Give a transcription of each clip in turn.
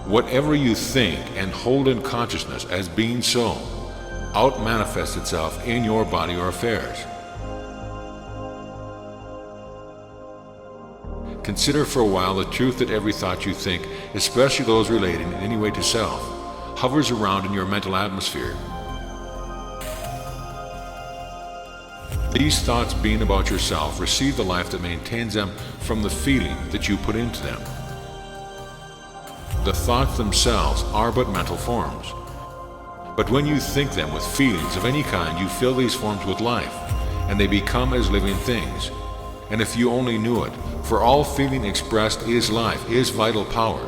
Whatever you think and hold in consciousness as being so, out-manifests itself in your body or affairs. Consider for a while the truth that every thought you think, especially those relating in any way to self, hovers around in your mental atmosphere. These thoughts, being about yourself, receive the life that maintains them from the feeling that you put into them. The thoughts themselves are but mental forms. But when you think them with feelings of any kind, you fill these forms with life, and they become as living things. And if you only knew it, for all feeling expressed is life, is vital power.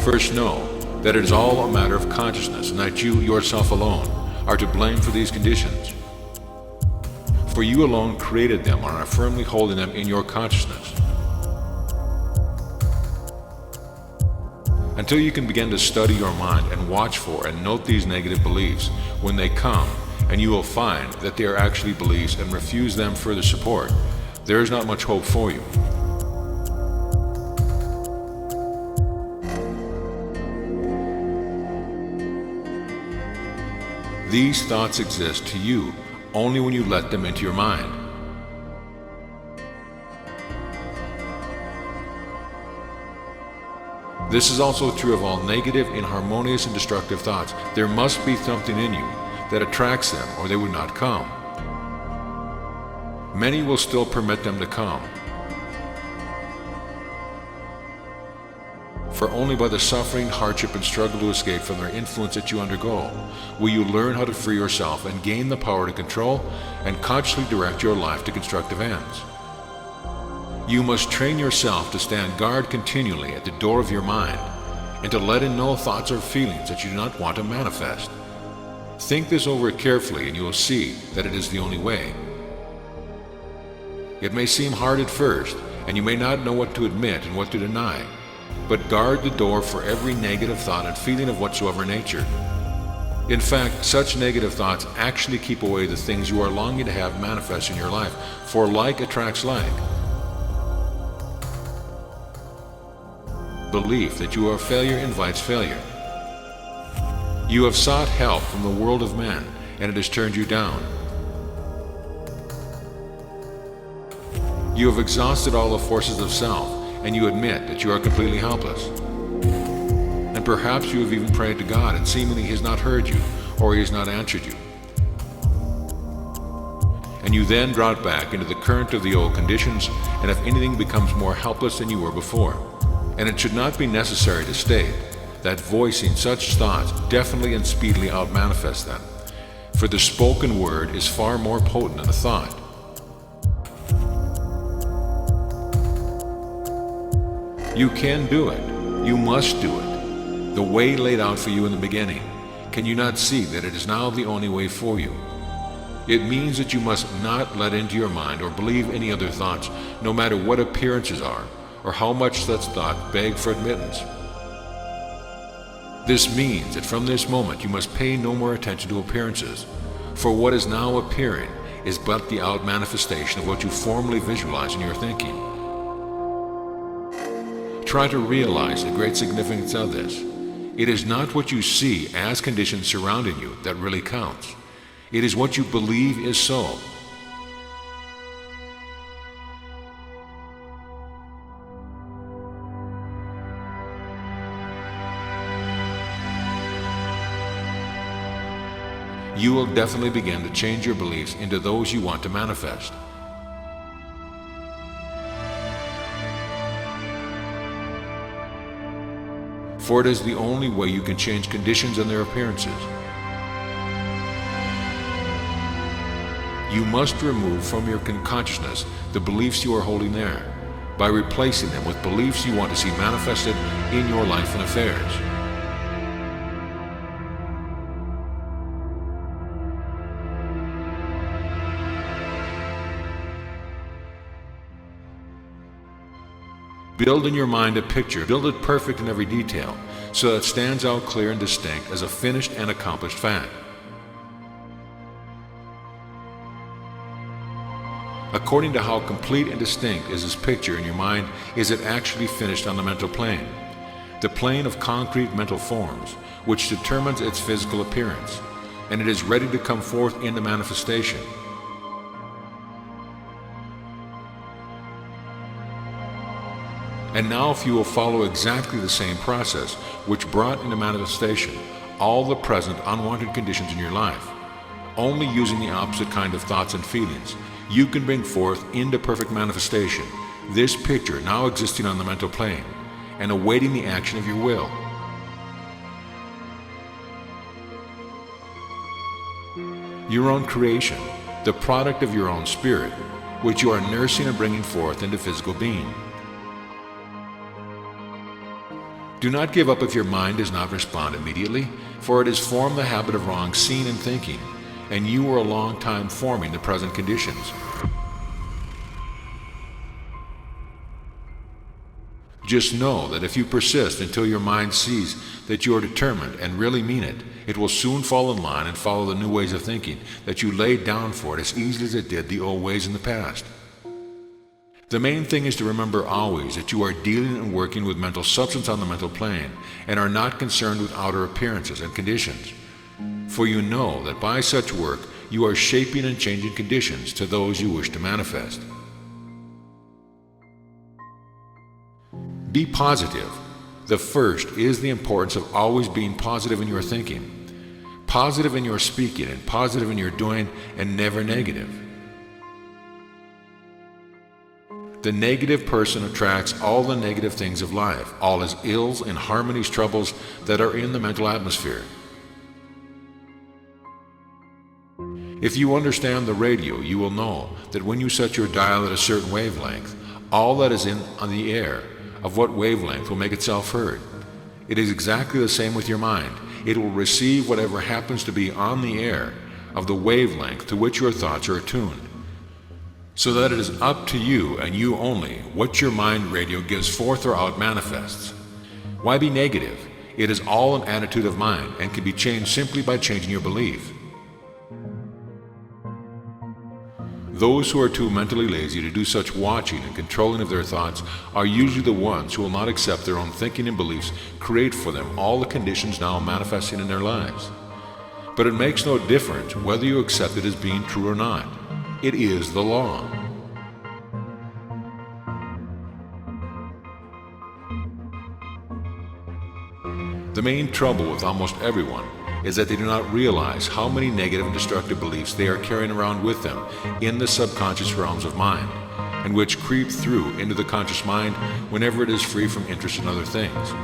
First know that it is all a matter of consciousness, and that you, yourself alone, are to blame for these conditions. For you alone created them and are firmly holding them in your consciousness. Until you can begin to study your mind and watch for and note these negative beliefs when they come, and you will find that they are actually beliefs, and refuse them further support, there is not much hope for you. These thoughts exist to you only when you let them into your mind. This is also true of all negative, inharmonious, and destructive thoughts. There must be something in you that attracts them, or they would not come. Many will still permit them to come. For only by the suffering, hardship, and struggle to escape from their influence that you undergo will you learn how to free yourself and gain the power to control and consciously direct your life to constructive ends. You must train yourself to stand guard continually at the door of your mind, and to let in no thoughts or feelings that you do not want to manifest. Think this over carefully, and you will see that it is the only way. It may seem hard at first, and you may not know what to admit and what to deny, but guard the door for every negative thought and feeling of whatsoever nature. In fact, such negative thoughts actually keep away the things you are longing to have manifest in your life, for like attracts like. Belief that you are a failure invites failure. You have sought help from the world of men, and it has turned you down. You have exhausted all the forces of self, and you admit that you are completely helpless. And perhaps you have even prayed to God, and seemingly He has not heard you, or He has not answered you. And you then drop back into the current of the old conditions, and if anything, becomes more helpless than you were before. And it should not be necessary to state that voicing such thoughts definitely and speedily out-manifests them, for the spoken word is far more potent than the thought. You can do it. You must do it. The way laid out for you in the beginning. Can you not see that it is now the only way for you? It means that you must not let into your mind or believe any other thoughts, no matter what appearances are, or how much such thought beg for admittance. This means that from this moment you must pay no more attention to appearances, for what is now appearing is but the out-manifestation of what you formerly visualize in your thinking. Try to realize the great significance of this. It is not what you see as conditions surrounding you that really counts. It is what you believe is so. You will definitely begin to change your beliefs into those you want to manifest. For it is the only way you can change conditions and their appearances. You must remove from your consciousness the beliefs you are holding there, by replacing them with beliefs you want to see manifested in your life and affairs. Build in your mind a picture, build it perfect in every detail, so that it stands out clear and distinct as a finished and accomplished fact. According to how complete and distinct is this picture in your mind, is it actually finished on the mental plane, the plane of concrete mental forms, which determines its physical appearance, and it is ready to come forth into manifestation. And now if you will follow exactly the same process which brought into manifestation all the present unwanted conditions in your life, only using the opposite kind of thoughts and feelings, you can bring forth into perfect manifestation this picture now existing on the mental plane and awaiting the action of your will. Your own creation, the product of your own spirit, which you are nursing and bringing forth into physical being. Do not give up if your mind does not respond immediately, for it has formed the habit of wrong seeing and thinking, and you are a long time forming the present conditions. Just know that if you persist until your mind sees that you are determined and really mean it, it will soon fall in line and follow the new ways of thinking that you laid down for it as easily as it did the old ways in the past. The main thing is to remember always that you are dealing and working with mental substance on the mental plane and are not concerned with outer appearances and conditions. For you know that by such work you are shaping and changing conditions to those you wish to manifest. Be positive. The first is the importance of always being positive in your thinking, positive in your speaking, and positive in your doing, and never negative. The negative person attracts all the negative things of life, all his ills, inharmonies, troubles that are in the mental atmosphere. If you understand the radio, you will know that when you set your dial at a certain wavelength, all that is on the air of what wavelength will make itself heard. It is exactly the same with your mind. It will receive whatever happens to be on the air of the wavelength to which your thoughts are attuned. So that it is up to you and you only what your mind radio gives forth or out manifests. Why be negative? It is all an attitude of mind and can be changed simply by changing your belief. Those who are too mentally lazy to do such watching and controlling of their thoughts are usually the ones who will not accept their own thinking and beliefs create for them all the conditions now manifesting in their lives. But it makes no difference whether you accept it as being true or not. It is the law. The main trouble with almost everyone is that they do not realize how many negative and destructive beliefs they are carrying around with them in the subconscious realms of mind, and which creep through into the conscious mind whenever it is free from interest in other things.